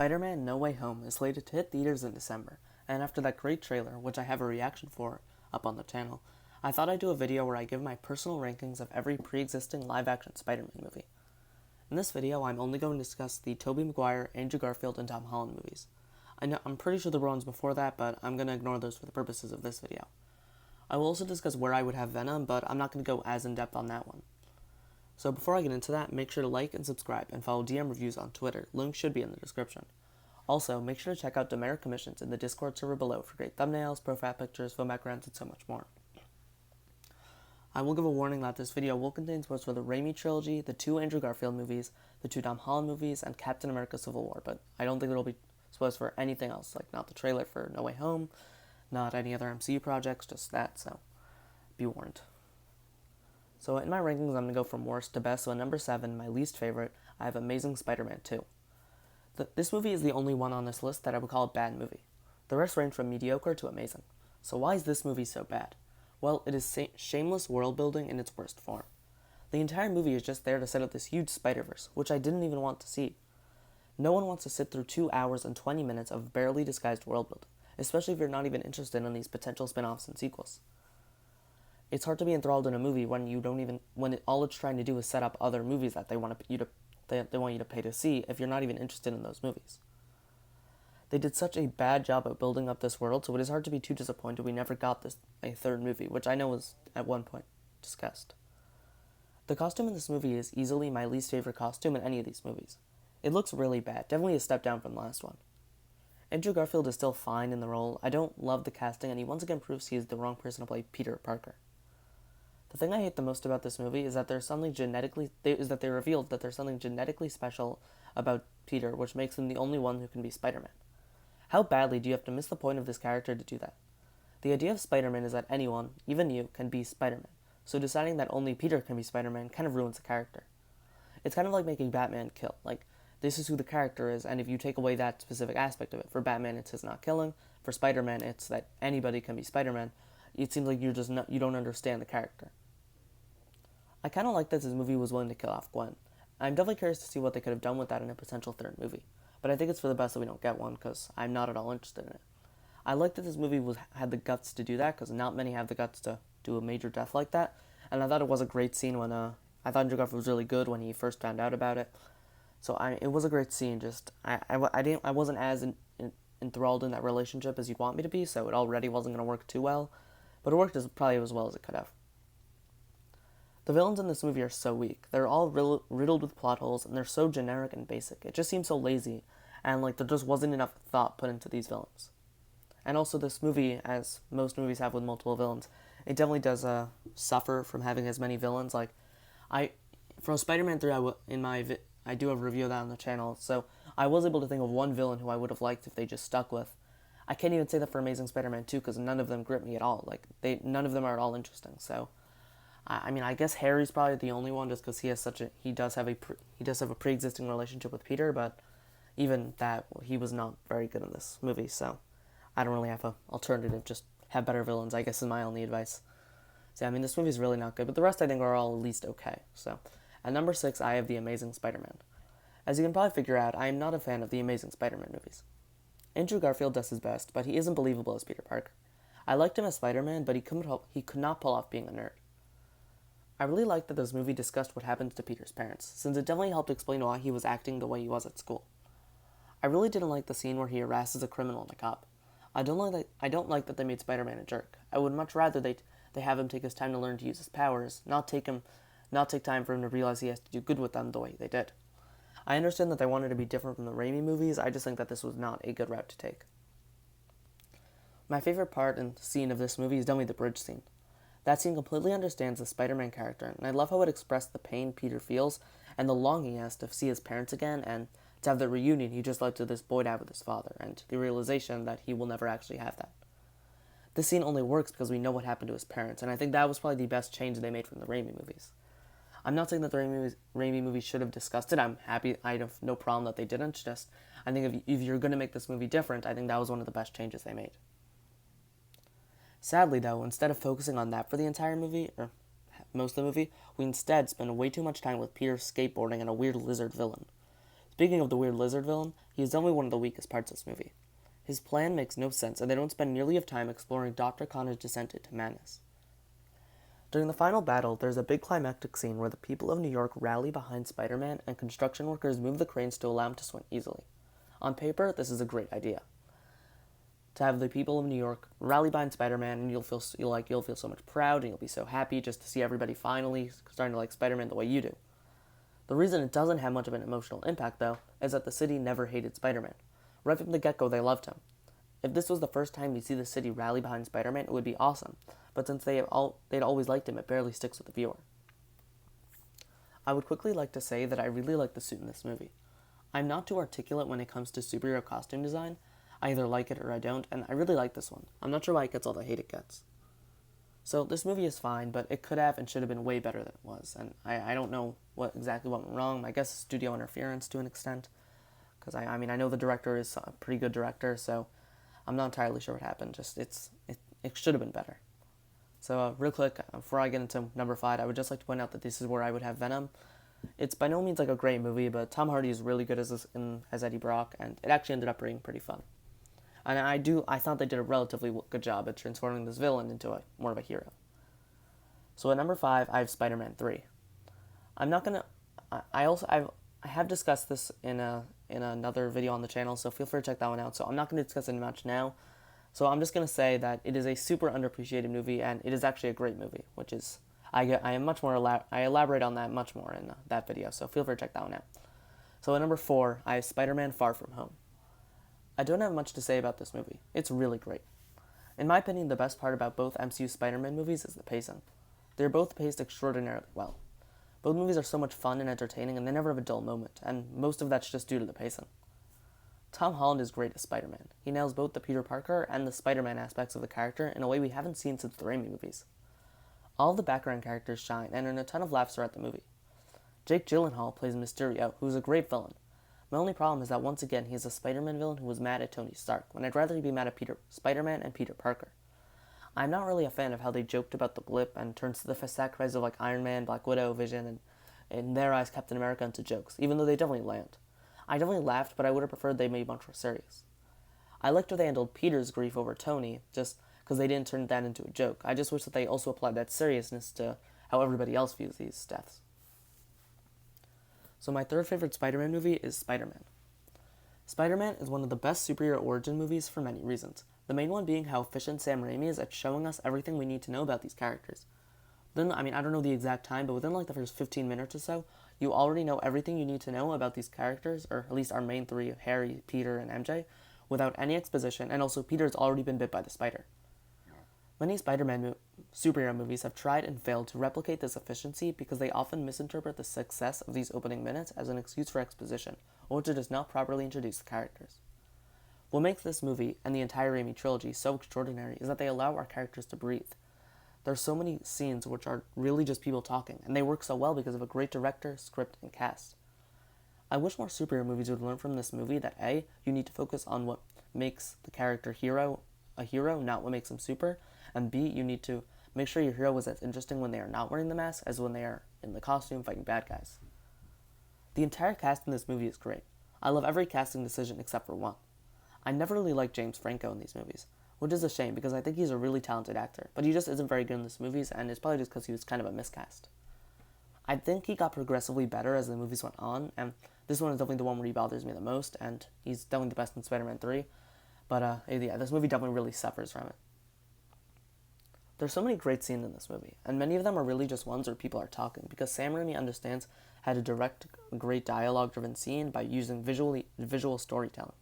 Spider-Man No Way Home is slated to hit theaters in December, and after that great trailer, which I have a reaction for up on the channel, I thought I'd do a video where I give my personal rankings of every pre-existing live-action Spider-Man movie. In this video, I'm only going to discuss the Tobey Maquire, Andrew Garfield, and Tom Holland movies. I'm pretty sure there were ones before that, but I'm going to ignore those for the purposes of this video. I will also discuss where I would have Venom, but I'm not going to go as in-depth on that one. So before I get into that, make sure to like and subscribe, and follow DM Reviews on Twitter. Links should be in the description. Also, make sure to check out Demerit Commissions in the Discord server below for great thumbnails, profile pictures, film backgrounds, and so much more. I will give a warning that this video will contain spoilers for the Raimi trilogy, the 2 Andrew Garfield movies, the 2 Tom Holland movies, and Captain America Civil War, but I don't think there will be spoilers for anything else, like not the trailer for No Way Home, not any other MCU projects, just that, so be warned. So in my rankings, I'm going to go from worst to best. So at number 7, my least favorite, I have Amazing Spider-Man 2. This movie is the only one on this list that I would call a bad movie. The rest range from mediocre to amazing. So why is this movie so bad? Well, it is shameless world building in its worst form. The entire movie is just there to set up this huge Spider-Verse, which I didn't even want to see. No one wants to sit through 2 hours and 20 minutes of barely disguised world building, especially if you're not even interested in these potential spin-offs and sequels. It's hard to be enthralled in a movie when all it's trying to do is set up other movies that they want you to pay to see if you're not even interested in those movies. They did such a bad job at building up this world, so it is hard to be too disappointed we never got a third movie, which I know was at one point discussed. The costume in this movie is easily my least favorite costume in any of these movies. It looks really bad, definitely a step down from the last one. Andrew Garfield is still fine in the role. I don't love the casting, and he once again proves he is the wrong person to play Peter Parker. The thing I hate the most about this movie is that they revealed that there's something genetically special about Peter, which makes him the only one who can be Spider-Man. How badly do you have to miss the point of this character to do that? The idea of Spider-Man is that anyone, even you, can be Spider-Man, so deciding that only Peter can be Spider-Man kind of ruins the character. It's kind of like making Batman kill. Like, this is who the character is, and if you take away that specific aspect of it, for Batman it's his not killing, for Spider-Man it's that anybody can be Spider-Man, it seems like you don't understand the character. I kind of like that this movie was willing to kill off Gwen. I'm definitely curious to see what they could have done with that in a potential third movie, but I think it's for the best that we don't get one, because I'm not at all interested in it. I like that this movie had the guts to do that, because not many have the guts to do a major death like that, and I thought it was a great scene when, I thought Andrew Garfield was really good when he first found out about it, so it was a great scene. Just, I wasn't as enthralled in that relationship as you'd want me to be, so it already wasn't going to work too well, but it worked probably as well as it could have. The villains in this movie are so weak. They're all riddled with plot holes, and they're so generic and basic. It just seems so lazy, and like there just wasn't enough thought put into these villains. And also this movie, as most movies have with multiple villains, it definitely does suffer from having as many villains. Like, from Spider-Man 3, I do have a review of that on the channel, so I was able to think of one villain who I would have liked if they just stuck with. I can't even say that for Amazing Spider-Man 2, because none of them grip me at all. Like, none of them are at all interesting, so I guess Harry's probably the only one, just because he does have a pre-existing relationship with Peter, but even that, he was not very good in this movie, so I don't really have an alternative. Just have better villains, I guess, is my only advice. So this movie's really not good, but the rest I think are all at least okay. So at number 6, I have The Amazing Spider-Man. As you can probably figure out, I am not a fan of the Amazing Spider-Man movies. Andrew Garfield does his best, but he isn't believable as Peter Parker. I liked him as Spider-Man, but he could not pull off being a nerd. I really liked that this movie discussed what happened to Peter's parents, since it definitely helped explain why he was acting the way he was at school. I really didn't like the scene where he harasses a criminal and a cop. I don't like that they made Spider-Man a jerk. I would much rather they have him take his time to learn to use his powers, not take time for him to realize he has to do good with them the way they did. I understand that they wanted to be different from the Raimi movies. I just think that this was not a good route to take. My favorite part and scene of this movie is definitely the bridge scene. That scene completely understands the Spider-Man character, and I love how it expressed the pain Peter feels and the longing he has to see his parents again and to have the reunion he just led to this boy to have with his father, and the realization that he will never actually have that. This scene only works because we know what happened to his parents, and I think that was probably the best change they made from the Raimi movies. I'm not saying that the Raimi movies should have discussed it. I'm happy. I have no problem that they didn't. Just, I think if you're going to make this movie different, I think that was one of the best changes they made. Sadly, though, instead of focusing on that for the entire movie, or most of the movie, we instead spend way too much time with Peter skateboarding and a weird lizard villain. Speaking of the weird lizard villain, he is definitely one of the weakest parts of this movie. His plan makes no sense, and they don't spend nearly enough time exploring Dr. Connor's descent into madness. During the final battle, there's a big climactic scene where the people of New York rally behind Spider-Man and construction workers move the cranes to allow him to swing easily. On paper, this is a great idea. To have the people of New York rally behind Spider-Man, and you'll feel so much proud, and you'll be so happy just to see everybody finally starting to like Spider-Man the way you do. The reason it doesn't have much of an emotional impact, though, is that the city never hated Spider-Man. Right from the get-go, they loved him. If this was the first time we see the city rally behind Spider-Man, it would be awesome. But since they'd always liked him, it barely sticks with the viewer. I would quickly like to say that I really like the suit in this movie. I'm not too articulate when it comes to superhero costume design. I either like it or I don't, and I really like this one. I'm not sure why it gets all the hate it gets. So this movie is fine, but it could have and should have been way better than it was, and I don't know what exactly went wrong. I guess studio interference to an extent, because I know the director is a pretty good director, so I'm not entirely sure what happened. Just it should have been better. So real quick, before I get into number 5, I would just like to point out that this is where I would have Venom. It's by no means like a great movie, but Tom Hardy is really good as Eddie Brock, and it actually ended up being pretty fun. And I thought they did a relatively good job at transforming this villain into more of a hero. So at number 5, I have Spider-Man 3. I'm not gonna. I have discussed this in another video on the channel, so feel free to check that one out. So I'm not going to discuss it much now. So I'm just going to say that it is a super underappreciated movie, and it is actually a great movie, which is I elaborate on that much more in that video. So feel free to check that one out. So at number 4, I have Spider-Man Far From Home. I don't have much to say about this movie. It's really great. In my opinion, the best part about both MCU Spider-Man movies is the pacing. They're both paced extraordinarily well. Both movies are so much fun and entertaining, and they never have a dull moment, and most of that's just due to the pacing. Tom Holland is great as Spider-Man. He nails both the Peter Parker and the Spider-Man aspects of the character in a way we haven't seen since the Raimi movies. All of the background characters shine and earn a ton of laughs throughout the movie. Jake Gyllenhaal plays Mysterio, who is a great villain. My only problem is that once again he is a Spider-Man villain who was mad at Tony Stark, when I'd rather he be mad at Spider-Man and Peter Parker. I'm not really a fan of how they joked about the blip and turned the sacrifice of like Iron Man, Black Widow, Vision, and in their eyes Captain America into jokes, even though they definitely land. I definitely laughed, but I would have preferred they made much more serious. I liked how they handled Peter's grief over Tony, just because they didn't turn that into a joke. I just wish that they also applied that seriousness to how everybody else views these deaths. So my third favorite Spider-Man movie is Spider-Man. Spider-Man is one of the best superhero origin movies for many reasons. The main one being how efficient Sam Raimi is at showing us everything we need to know about these characters. Then, I don't know the exact time, but within like the first 15 minutes or so, you already know everything you need to know about these characters, or at least our main three, Harry, Peter, and MJ, without any exposition, and also Peter's already been bit by the spider. Many Spider-Man superhero movies have tried and failed to replicate this efficiency because they often misinterpret the success of these opening minutes as an excuse for exposition, or to just not properly introduce the characters. What makes this movie, and the entire Raimi trilogy, so extraordinary is that they allow our characters to breathe. There are so many scenes which are really just people talking, and they work so well because of a great director, script, and cast. I wish more superhero movies would learn from this movie that A, you need to focus on what makes the character a hero, not what makes him super, and B, you need to make sure your hero is as interesting when they are not wearing the mask as when they are in the costume fighting bad guys. The entire cast in this movie is great. I love every casting decision except for one. I never really liked James Franco in these movies, which is a shame because I think he's a really talented actor, but he just isn't very good in these movies, and it's probably just because he was kind of a miscast. I think he got progressively better as the movies went on, and this one is definitely the one where he bothers me the most, and he's definitely the best in Spider-Man 3, but yeah, this movie definitely really suffers from it. There's so many great scenes in this movie, and many of them are really just ones where people are talking, because Sam Raimi understands how to direct a great dialogue-driven scene by using visual storytelling.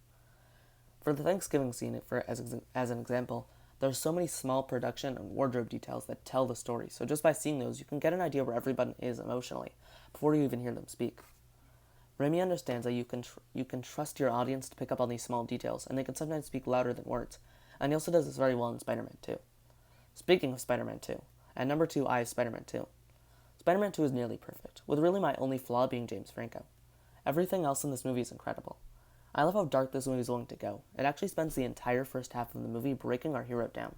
For the Thanksgiving scene, as an example, there's so many small production and wardrobe details that tell the story, so just by seeing those, you can get an idea where everybody is emotionally, before you even hear them speak. Raimi understands that you can trust your audience to pick up on these small details, and they can sometimes speak louder than words, and he also does this very well in Spider-Man 2. Speaking of Spider-Man 2, at number 2 I have Spider-Man 2. Spider-Man 2 is nearly perfect, with really my only flaw being James Franco. Everything else in this movie is incredible. I love how dark this movie is willing to go. It actually spends the entire first half of the movie breaking our hero down.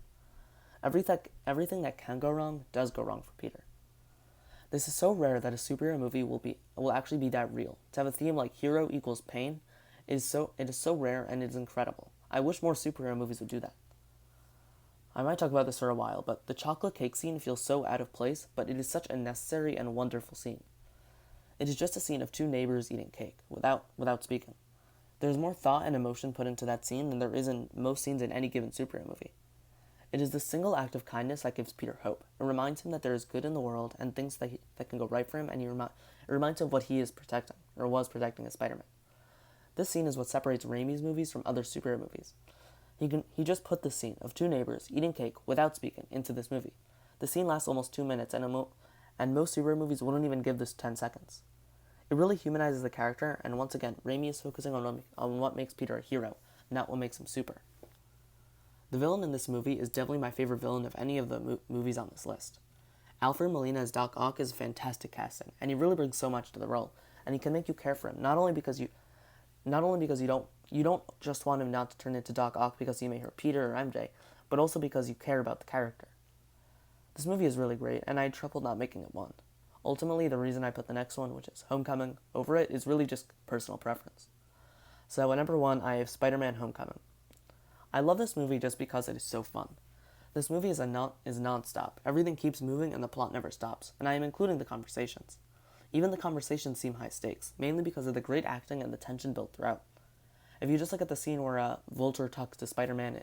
Everything that can go wrong does go wrong for Peter. This is so rare that a superhero movie will actually be that real. To have a theme like hero equals pain it is so rare and it is incredible. I wish more superhero movies would do that. I might talk about this for a while, but the chocolate cake scene feels so out of place, but it is such a necessary and wonderful scene. It is just a scene of two neighbors eating cake, without speaking. There is more thought and emotion put into that scene than there is in most scenes in any given superhero movie. It is the single act of kindness that gives Peter hope. It reminds him that there is good in the world and things that can go right for him, and it reminds him of what he is protecting, or was protecting as Spider-Man. This scene is what separates Raimi's movies from other superhero movies. He just put the scene of two neighbors eating cake without speaking into this movie. The scene lasts almost 2 minutes, and most superhero movies wouldn't even give this 10 seconds. It really humanizes the character, and once again, Raimi is focusing on what makes Peter a hero, not what makes him super. The villain in this movie is definitely my favorite villain of any of the movies on this list. Alfred Molina as Doc Ock is a fantastic casting, and he really brings so much to the role, and he can make you care for him, not only because you don't just want him not to turn into Doc Ock because he may hurt Peter or MJ, but also because you care about the character. This movie is really great, and I had trouble not making it one. Ultimately, the reason I put the next one, which is Homecoming, over it is really just personal preference. So at number 1, I have Spider-Man Homecoming. I love this movie just because it is so fun. This movie is non-stop. Everything keeps moving and the plot never stops, and I am including the conversations. Even the conversations seem high stakes, mainly because of the great acting and the tension built throughout. If you just look at the scene where Vulture talks to Spider-Man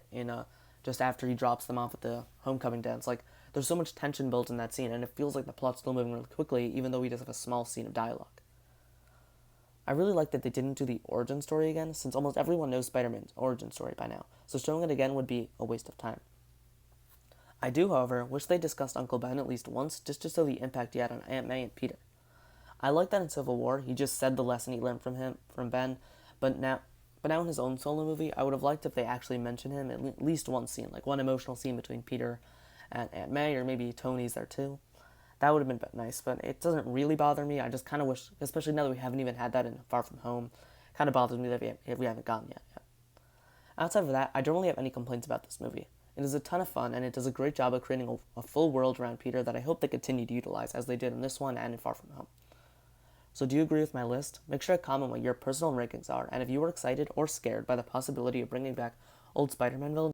just after he drops them off at the homecoming dance, there's so much tension built in that scene, and it feels like the plot's still moving really quickly, even though we just have a small scene of dialogue. I really like that they didn't do the origin story again, since almost everyone knows Spider-Man's origin story by now, so showing it again would be a waste of time. I do, however, wish they discussed Uncle Ben at least once, just to show the impact he had on Aunt May and Peter. I like that in Civil War, he just said the lesson he learned from Ben, but now in his own solo movie, I would have liked if they actually mentioned him in at least one scene, like one emotional scene between Peter and Aunt May, or maybe Tony's there too. That would have been nice, but it doesn't really bother me. I just kind of wish, especially now that we haven't even had that in Far From Home, it kind of bothers me that we haven't gotten yet. Outside of that, I don't really have any complaints about this movie. It is a ton of fun, and it does a great job of creating a full world around Peter that I hope they continue to utilize, as they did in this one and in Far From Home. So do you agree with my list? Make sure to comment what your personal rankings are, and if you were excited or scared by the possibility of bringing back old Spider-Man villains